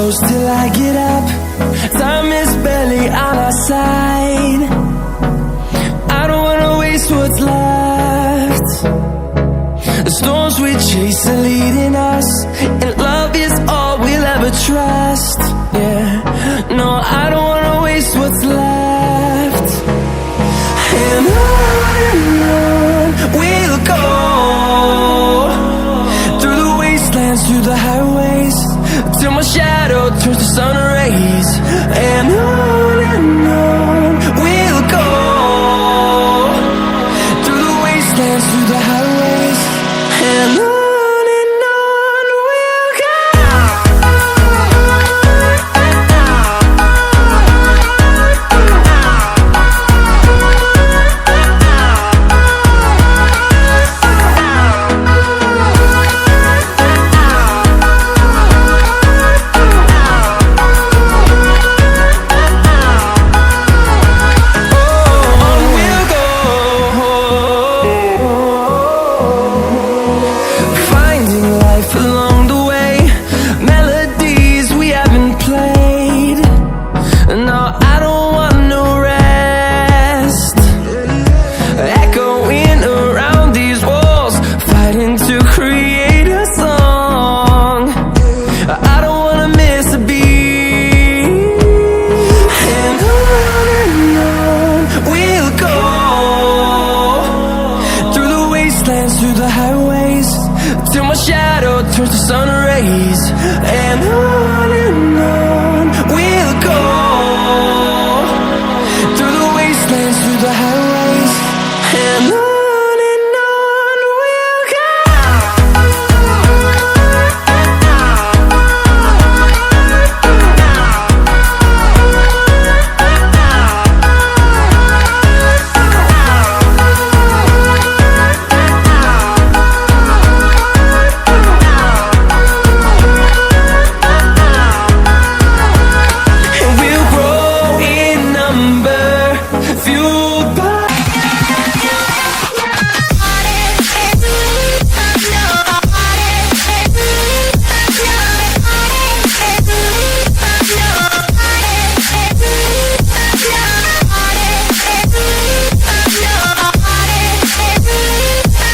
close till I get up. Time is barely on our side. I don't wanna waste what's left. The storms we chase are leading us, and love is all we'll ever trust. Yeah, no, I don't wanna waste what's left. And on we'll go, through the wastelands, through the highways, till my shadow turns to sun rays. And on we'll go, through the wastelands, through the highways, and on we'll go. Along the way, melodies we haven't played. No, I don't want no rest. Echoing around these walls, fighting to create a song. I don't wanna miss a beat. And on we'll go, through the wastelands, through the highways, till my shadow turns to sun rays. And on